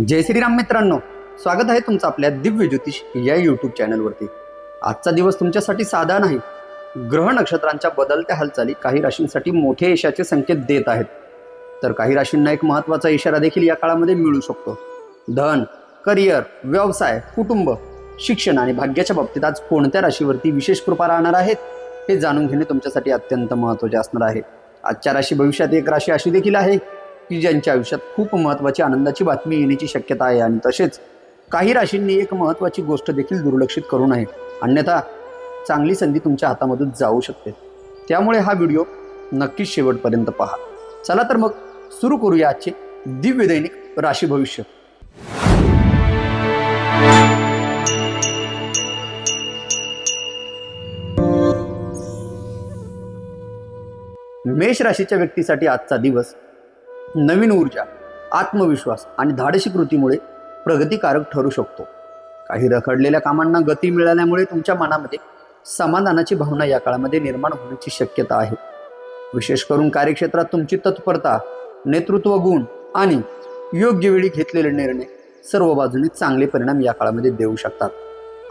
जय श्रीराम मित्रांनो, स्वागत आहे तुमचं आपल्या दिव्य ज्योतिष या यूट्यूब चॅनलवरती। आजचा दिवस तुमच्यासाठी साधा नाही। ग्रह नक्षत्रांच्या बदलत्या हालचाली काही राशींसाठी मोठे यशाचे संकेत देत आहेत, तर काही राशींना एक महत्त्वाचा इशारा देखील या काळामध्ये मिळू शकतो। धन, करिअर, व्यवसाय, कुटुंब, शिक्षण आणि भाग्याच्या बाबतीत आज कोणत्या राशीवरती विशेष कृपा राहणार आहेत हे जाणून घेणे तुमच्यासाठी अत्यंत महत्त्वाचे असणार आहे। आजच्या राशी भविष्यात एक राशी अशी देखील आहे की ज्यांच्या आयुष्यात खूप महत्त्वाची आनंदाची बातमी येण्याची शक्यता आहे, आणि तसेच काही राशींनी एक महत्त्वाची गोष्ट देखील दुर्लक्षित करू नये, अन्यथा चांगली संधी तुमच्या हातामधून जाऊ शकते। त्यामुळे हा व्हिडिओ नक्कीच शेवटपर्यंत पहा। चला तर मग सुरू करूया आजचे दिव्य दैनिक राशी भविष्य। मेष राशीच्या व्यक्तीसाठी आजचा दिवस नवीन ऊर्जा, आत्मविश्वास आणि धाडसी कृतीमुळे प्रगतिकारक ठरू शकतो। काही रखडलेल्या कामांना गती मिळाल्यामुळे तुमच्या मनामध्ये समाधानाची भावना या काळामध्ये निर्माण होण्याची शक्यता आहे। विशेष करून कार्यक्षेत्रात तुमची तत्परता, नेतृत्व गुण आणि योग्य वेळी घेतलेले निर्णय सर्व बाजूने चांगले परिणाम या काळामध्ये देऊ शकतात।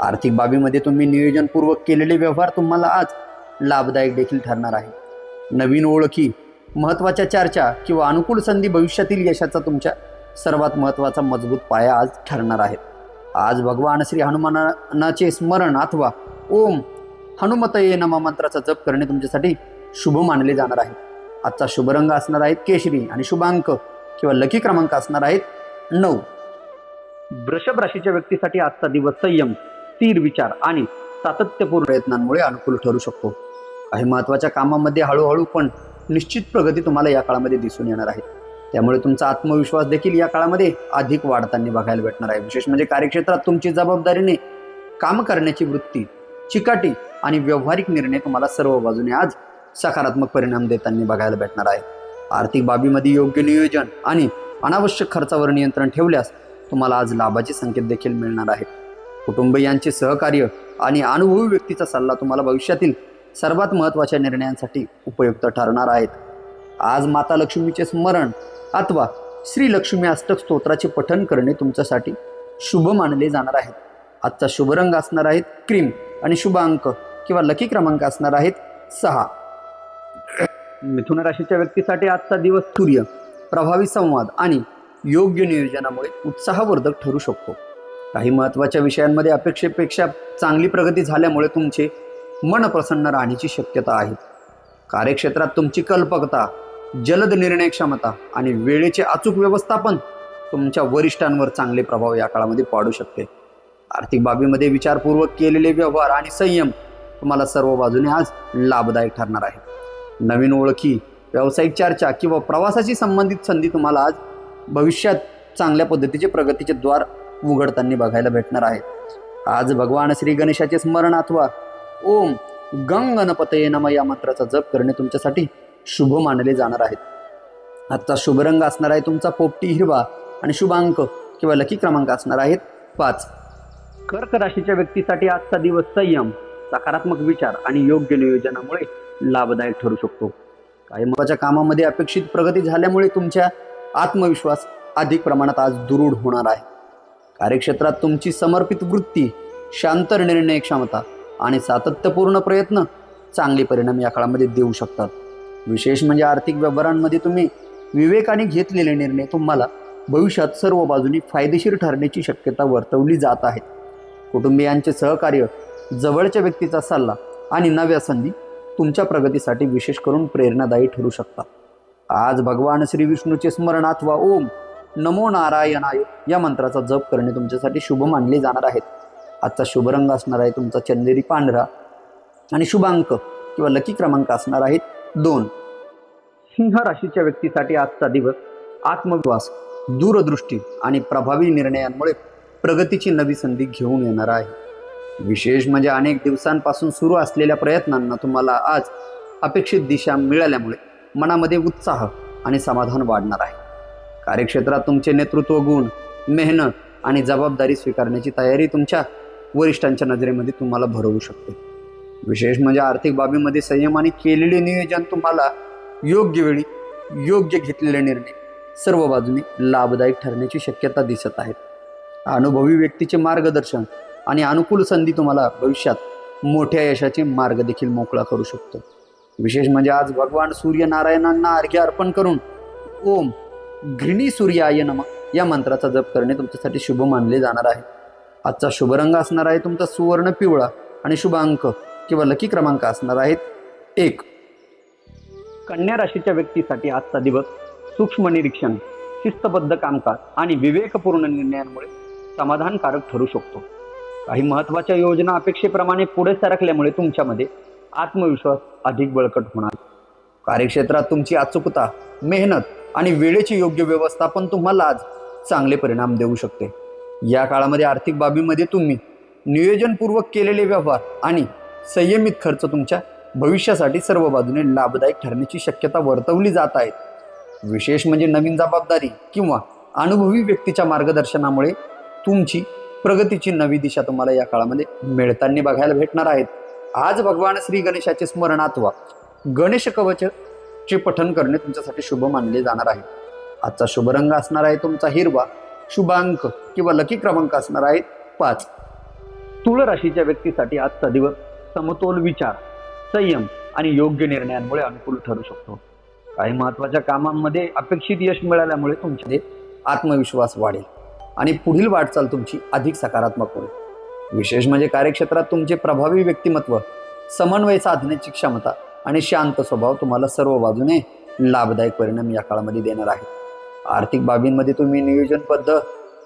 आर्थिक बाबीमध्ये तुम्ही नियोजनपूर्वक केलेले व्यवहार तुम्हाला आज लाभदायक देखील ठरणार आहे। नवीन ओळखी, महत्त्वाच्या चर्चा किंवा अनुकूल संधी भविष्यातील यशाचा तुमच्या सर्वात महत्त्वाचा मजबूत पाया आज ठरणार आहेत। आज भगवान श्री हनुमानाचे स्मरण अथवा ओम हनुमतये नमः मंत्राचा जप करणे तुमच्यासाठी शुभ मानले जाणार आहे। आजचा शुभ रंग असणार आहेत केशरी आणि शुभ अंक किंवा लकी क्रमांक असणार आहेत 9। वृषभ राशीच्या व्यक्तीसाठी आजचा दिवस संयम, स्थिर विचार आणि सातत्यपूर्ण प्रयत्नांमुळे अनुकूल ठरू शकतो। काही महत्त्वाच्या कामामध्ये हळूहळू पण निश्चित प्रगती तुम्हाला या काळामध्ये दिसून येणार आहे। त्यामुळे तुमचा आत्मविश्वास देखील या काळामध्ये अधिक वाढताना बघायला भेटणार आहे। विशेष म्हणजे कार्यक्षेत्रात तुमची जबाबदारीने काम करण्याची वृत्ती, चिकाटी आणि व्यावहारिक निर्णय तुम्हाला सर्व बाजूने आज सकारात्मक परिणाम देताना बघायला भेटणार आहे। आर्थिक बाबीमध्ये योग्य नियोजन आणि अनावश्यक खर्चावर नियंत्रण ठेवल्यास तुम्हाला आज लाभाचे संकेत देखील मिळणार आहेत। कुटुंबियांचे सहकार्य आणि अनुभवी व्यक्तीचा सल्ला तुम्हाला भविष्यातील सर्वात महत्त्वाच्या निर्णयांसाठी उपयुक्त ठरणार आहेत। आज माता लक्ष्मीचे स्मरण अथवा श्री लक्ष्मी अष्टक स्तोत्राचे पठण करणे तुमच्यासाठी शुभ मानले जाणार आहेत। आजचा शुभ रंग असणार आहेत क्रीम आणि शुभ अंक किंवा लकी क्रमांक असणार आहेत 6। मिथुन राशीच्या व्यक्तीसाठी आजचा दिवस सूर्य, प्रभावी संवाद आणि योग्य नियोजनामुळे उत्साहवर्धक ठरू शकतो। काही महत्त्वाच्या विषयांमध्ये अपेक्षेपेक्षा चांगली प्रगती झाल्यामुळे तुमचे मन प्रसन्न राहण्याची शक्यता आहे। कार्यक्षेत्रात तुमची कल्पकता, जलद निर्णय क्षमता आणि वेळेचे अचूक व्यवस्थापन तुमच्या वरिष्ठांवर चांगले प्रभाव या काळामध्ये पाडू शकते। आर्थिक बाबीमध्ये विचारपूर्वक केलेले व्यवहार आणि संयम तुम्हाला सर्व बाजूने आज लाभदायक ठरणार आहे। नवीन ओळखी, व्यावसायिक चर्चा किंवा प्रवासाशी संबंधित संधी तुम्हाला आज भविष्यात चांगल्या पद्धतीचे प्रगतीचे द्वार उघडताना बघायला भेटणार आहे। आज भगवान श्री गणेशाचे स्मरण अथवा ओम गंग गणपतये नमः या मंत्राचा जप करणे तुमच्यासाठी शुभ मानले जाणार आहेत। आजचा शुभ रंग असणार आहे तुमचा पोपटी हिरवा आणि शुभ अंक किंवा लकी क्रमांक असणार आहेत 5। कर्क राशीच्या व्यक्तीसाठी आजचा दिवस संयम, सकारात्मक विचार आणि योग्य नियोजनामुळे लाभदायक ठरू शकतो। काही महत्त्वाच्या कामामध्ये अपेक्षित प्रगती झाल्यामुळे तुमच्या आत्मविश्वास अधिक प्रमाणात आज दृढ होणार आहे। कार्यक्षेत्रात तुमची समर्पित वृत्ती, शांत निर्णय क्षमता आणि सातत्यपूर्ण प्रयत्न चांगले परिणाम या काळामध्ये देऊ शकतात। विशेष म्हणजे आर्थिक व्यवहारांमध्ये तुम्ही विवेकाने घेतलेले निर्णय तुम्हाला भविष्यात सर्व बाजूनी फायदेशीर ठरण्याची शक्यता वर्तवली जात आहे। कुटुंबियांचे सहकार्य, जवळच्या व्यक्तीचा सल्ला आणि नव्या संधी तुमच्या प्रगतीसाठी विशेष करून प्रेरणादायी ठरू शकतात। आज भगवान श्री विष्णूचे स्मरण अथवा ओम नमो नारायणाय या मंत्राचा जप करणे तुमच्यासाठी शुभ मानले जाणार आहेत। आजचा शुभ रंग असणार आहे तुमचा चंदेरी पांढरा आणि शुभ अंक किंवा लकी क्रमांक असणार आहेत 2। सिंह राशीच्या व्यक्तीसाठी आजचा दिवस आत्मविश्वास, दूरदृष्टी आणि प्रभावी निर्णयांमुळे प्रगतीची नवी संधी घेऊन येणार आहे। विशेष म्हणजे अनेक दिवसांपासून सुरू असलेल्या प्रयत्नांना तुम्हाला आज अपेक्षित दिशा मिळाल्यामुळे मनामध्ये उत्साह आणि समाधान वाढणार आहे। कार्यक्षेत्रात तुमचे नेतृत्व गुण, मेहनत आणि जबाबदारी स्वीकारण्याची तयारी तुमच्या वरिष्ठांच्या नजरेमध्ये तुम्हाला भरवू शकते। विशेष म्हणजे आर्थिक बाबीमध्ये संयम आणि केलेले नियोजन तुम्हाला योग्य वेळी योग्य घेतलेले निर्णय सर्व बाजूने लाभदायक ठरण्याची शक्यता दिसत आहे. अनुभवी व्यक्तीचे मार्गदर्शन आणि अनुकूल संधी तुम्हाला भविष्यात मोठ्या यशाचे मार्ग देखील मोकळा करू शकतो. विशेष म्हणजे आज भगवान सूर्यनारायणांना अर्घ्य अर्पण करून ओम घृणी सूर्याय नमः या मंत्राचा जप करणे तुमच्यासाठी शुभ मानले जाणार आहे. आजचा शुभ रंग असणार आहे तुमचा सुवर्ण पिवळा आणि शुभ अंक किंवा लकी क्रमांक असणार आहेत 1. कन्या राशीच्या व्यक्तीसाठी आजचा दिवस सूक्ष्म निरीक्षण, शिस्तबद्ध कामकाज आणि विवेकपूर्ण निर्णयांमुळे समाधानकारक ठरू शकतो. काही महत्त्वाच्या योजना अपेक्षेप्रमाणे पुढे सरकल्यामुळे तुमच्यामध्ये आत्मविश्वास अधिक बळकट होणार. कार्यक्षेत्रात तुमची अचूकता, मेहनत आणि वेळेची योग्य व्यवस्थापन तुम्हाला आज चांगले परिणाम देऊ शकते. या काळामध्ये आर्थिक बाबीमध्ये तुम्ही नियोजनपूर्वक केलेले व्यवहार आणि संयमित खर्च तुमच्या भविष्यासाठी सर्व बाजूने लाभदायक ठरण्याची शक्यता वर्तवली जात आहे. विशेष म्हणजे नवीन जबाबदारी किंवा अनुभवी व्यक्तीच्या मार्गदर्शनामुळे तुमची प्रगतीची नवी दिशा तुम्हाला या काळामध्ये मिळताना बघायला भेटणार आहेत. आज भगवान श्री गणेशाचे स्मरण अथवा गणेश कवचचे पठण करणे तुमच्यासाठी शुभ मानले जाणार आहे. आजचा शुभ रंग असणार आहे तुमचा हिरवा, शुभ अंक किंवा लकी क्रमांक असणार आहे 5. तुळ राशीच्या व्यक्तीसाठी आजचा दिवस समतोल विचार, संयम आणि योग्य निर्णयांमुळे अनुकूल ठरू शकतो. काही महत्त्वाच्या कामांमध्ये अपेक्षित यश मिळाल्यामुळे तुमच्यामध्ये आत्मविश्वास वाढेल आणि पुढील वाटचाल तुमची अधिक सकारात्मक होईल. विशेष म्हणजे कार्यक्षेत्रात तुमचे प्रभावी व्यक्तिमत्व, समन्वय साधण्याची क्षमता आणि शांत स्वभाव तुम्हाला सर्व बाजूने लाभदायक परिणाम या काळामध्ये देणार आहे. आर्थिक बाबींमध्ये तुम्ही नियोजनबद्ध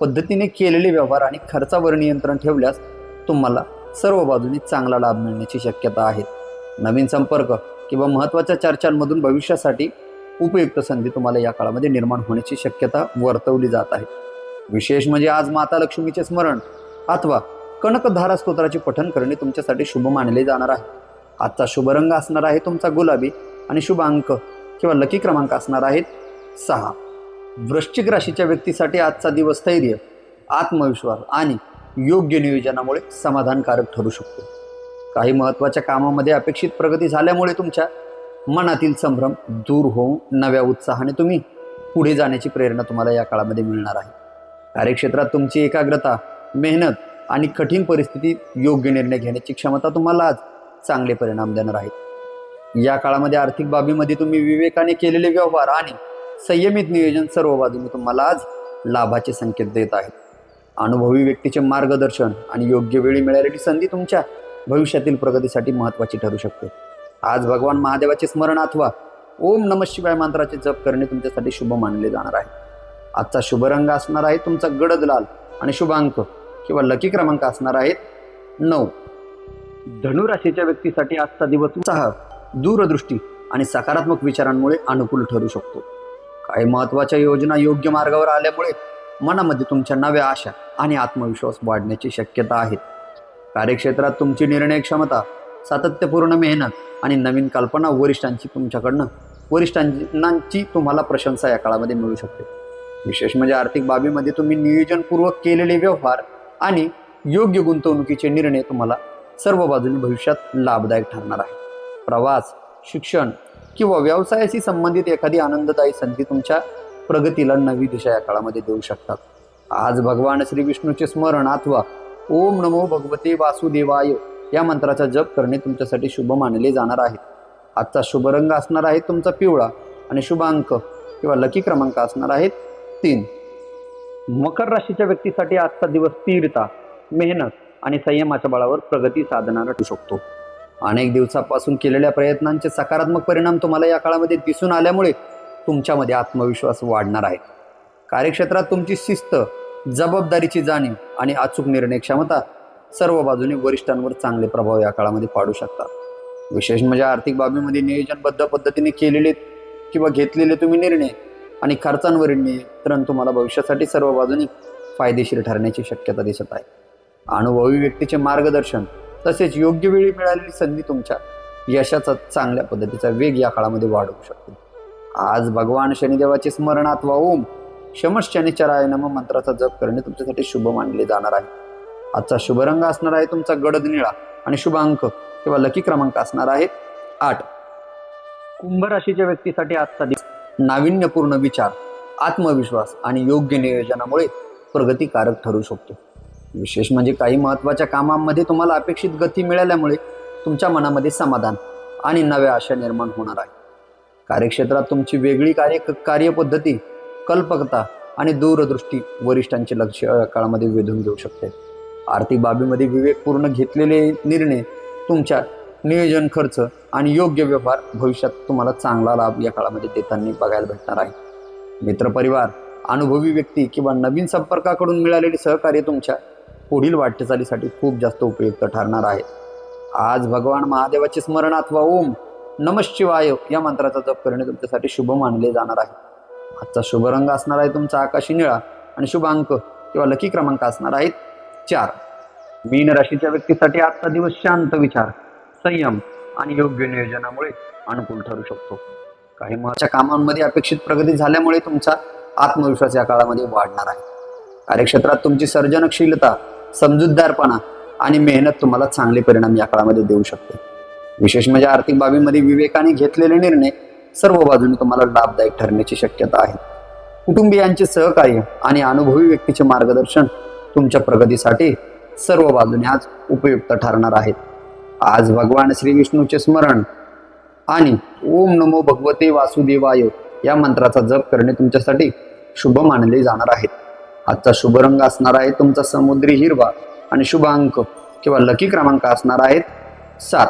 पद्धतीने केलेले व्यवहार आणि खर्चावर नियंत्रण ठेवल्यास तुम्हाला सर्व बाजूने चांगला लाभ मिळण्याची शक्यता आहे. नवीन संपर्क किंवा महत्त्वाच्या चर्चांमधून भविष्यासाठी उपयुक्त संधी तुम्हाला या काळामध्ये निर्माण होण्याची शक्यता वर्तवली जात आहे. विशेष म्हणजे आज माता लक्ष्मीचे स्मरण अथवा कनकधारा स्तोत्राचे पठण करणे तुमच्यासाठी शुभ मानले जाणार आहे. आजचा शुभ रंग असणार आहे तुमचा गुलाबी आणि शुभ अंक किंवा लकी क्रमांक असणार आहेत 6. वृश्चिक राशीच्या व्यक्तीसाठी आजचा दिवस स्थैर्य, आत्मविश्वास आणि योग्य नियोजनामुळे समाधानकारक ठरू शकतो. काही महत्त्वाच्या कामामध्ये अपेक्षित प्रगती झाल्यामुळे तुमच्या मनातील संभ्रम दूर होऊन नव्या उत्साहाने तुम्ही पुढे जाण्याची प्रेरणा तुम्हाला या काळामध्ये मिळणार आहे. कार्यक्षेत्रात तुमची एकाग्रता, मेहनत आणि कठीण परिस्थितीत योग्य निर्णय घेण्याची क्षमता तुम्हाला आज चांगले परिणाम देणार आहेत. या काळामध्ये आर्थिक बाबीमध्ये तुम्ही विवेकाने केलेले व्यवहार आणि संयमित नियोजन सर्व बाजूने तुम्हाला आज लाभाचे संकेत देत आहेत. अनुभवी व्यक्तीचे मार्गदर्शन आणि योग्य वेळी मिळालेली संधी तुमच्या भविष्यातील प्रगतीसाठी महत्त्वाची ठरू शकते. आज भगवान महादेवाचे स्मरण अथवा ओम नमः शिवाय मंत्राचे जप करणे तुमच्यासाठी शुभ मानले जाणार आहे. आजचा शुभ रंग असणार आहे तुमचा गडद लाल आणि शुभ अंक किंवा लकी क्रमांक असणार आहेत 9. धनुराशीच्या व्यक्तीसाठी आजचा दिवस उत्साह, दूरदृष्टी आणि सकारात्मक विचारांमुळे अनुकूल ठरू शकतो. काही महत्त्वाच्या योजना योग्य मार्गावर आल्यामुळे मनामध्ये तुमच्या नव्या आशा आणि आत्मविश्वास वाढण्याची शक्यता आहे. कार्यक्षेत्रात तुमची निर्णय क्षमता, सातत्यपूर्ण मेहनत आणि नवीन कल्पना वरिष्ठांची तुम्हाला प्रशंसा या काळामध्ये मिळू शकते. विशेष म्हणजे आर्थिक बाबीमध्ये तुम्ही नियोजनपूर्वक केलेले व्यवहार आणि योग्य गुंतवणुकीचे निर्णय तुम्हाला सर्व बाजूने भविष्यात लाभदायक ठरणार आहे. प्रवास, शिक्षण किंवा व्यवसायाशी संबंधित एखादी आनंददायी संधी तुमच्या प्रगतीला नवी दिशा या काळामध्ये देऊ शकतात. आज भगवान श्री विष्णूचे स्मरण अथवा ओम नमो भगवते वासुदेवाय या मंत्राचा जप करणे तुमच्यासाठी शुभ मानले जाणार आहे. आजचा शुभ रंग असणार आहे तुमचा पिवळा आणि शुभ अंक किंवा लकी क्रमांक असणार आहेत 3. मकर राशीच्या व्यक्तीसाठी आजचा दिवस स्थिरता, मेहनत आणि संयमाच्या बळावर प्रगती साधणारा ठरू शकतो. अनेक दिवसापासून केलेल्या प्रयत्नांचे सकारात्मक परिणाम तुम्हाला या काळामध्ये दिसून आल्यामुळे तुमच्यामध्ये आत्मविश्वास वाढणार आहे. कार्यक्षेत्रात तुमची शिस्त, जबाबदारीची जाणीव आणि अचूक निर्णय क्षमता सर्व बाजूने वरिष्ठांवर चांगले प्रभाव या काळामध्ये पाडू शकतात. विशेष म्हणजे आर्थिक बाबीमध्ये नियोजनबद्ध पद्धतीने केलेले किंवा घेतलेले तुम्ही निर्णय आणि खर्चांवरील नियंत्रण तुम्हाला भविष्यासाठी सर्व बाजूने फायदेशीर ठरण्याची शक्यता दिसत आहे. अनुभवी व्यक्तीचे मार्गदर्शन तसेच योग्य वेळी मिळालेली संधी तुमच्या यशाचा चांगल्या पद्धतीचा वेग या काळामध्ये वाढवू शकते. आज भगवान शनिदेवाचे स्मरण अथवा ओम शमश्चनिचराय नमः मंत्राचा जप करणे तुमच्यासाठी शुभ मानले जाणार आहे. आजचा शुभ रंग असणार आहे तुमचा गडद निळा आणि शुभ अंक किंवा लकी क्रमांक असणार आहे 8. कुंभ राशीच्या व्यक्तीसाठी आजचा दिवस नाविन्यपूर्ण विचार, आत्मविश्वास आणि योग्य नियोजनामुळे प्रगतीकारक ठरू शकतो. विशेष म्हणजे काही महत्त्वाच्या कामांमध्ये तुम्हाला अपेक्षित गती मिळाल्यामुळे तुमच्या मनामध्ये समाधान आणि नव्या आशा निर्माण होणार आहे. कार्यक्षेत्रात तुमची वेगळी कार्यपद्धती, कल्पकता आणि दूरदृष्टी वरिष्ठांचे लक्ष या काळामध्ये वेधून घेऊ शकते. आर्थिक बाबीमध्ये विवेकपूर्ण घेतलेले निर्णय, तुमच्या नियोजन, खर्च आणि योग्य व्यवहार भविष्यात तुम्हाला चांगला लाभ या काळामध्ये देताना बघायला भेटणार आहे. मित्रपरिवार, अनुभवी व्यक्ती किंवा नवीन संपर्काकडून मिळालेले सहकार्य तुमच्या पुढील वाटचालीसाठी खूप जास्त उपयुक्त ठरणार आहे. आज भगवान महादेवाचे स्मरण अथवा ओम नमः शिवाय या मंत्राचा जप करणे तुमच्यासाठी शुभ मानले जाणार आहे. आजचा शुभ रंग असणार आहे तुमचा आकाशी निळा आणि शुभ अंक किंवा लकी क्रमांक असणार आहेत 4. मीन राशीच्या व्यक्तीसाठी आजचा दिवस शांत विचार, संयम आणि योग्य नियोजनामुळे अनुकूल ठरू शकतो. काही महत्त्वाच्या कामांमध्ये अपेक्षित प्रगती झाल्यामुळे तुमचा आत्मविश्वास या काळामध्ये वाढणार आहे. कार्यक्षेत्रात तुमची सर्जनशीलता, समजूतदारपणा आणि मेहनत तुम्हाला चांगले परिणाम या काळामध्ये देऊ शकते. विशेष म्हणजे आर्थिक बाबीमध्ये विवेकाने घेतलेले निर्णय सर्व बाजूने तुम्हाला लाभदायक ठरण्याची शक्यता आहे. कुटुंबियांचे सहकार्य आणि अनुभवी व्यक्तीचे मार्गदर्शन तुमच्या प्रगतीसाठी सर्व बाजूने आज उपयुक्त ठरणार आहेत. आज भगवान श्री विष्णूचे स्मरण आणि ओम नमो भगवते वासुदेवाय या मंत्राचा जप करणे तुमच्यासाठी शुभ मानले जाणार आहेत. आजचा शुभ रंग असणार आहे तुमचा समुद्री हिरवा आणि शुभ अंक किंवा लकी क्रमांक असणार आहेत 7.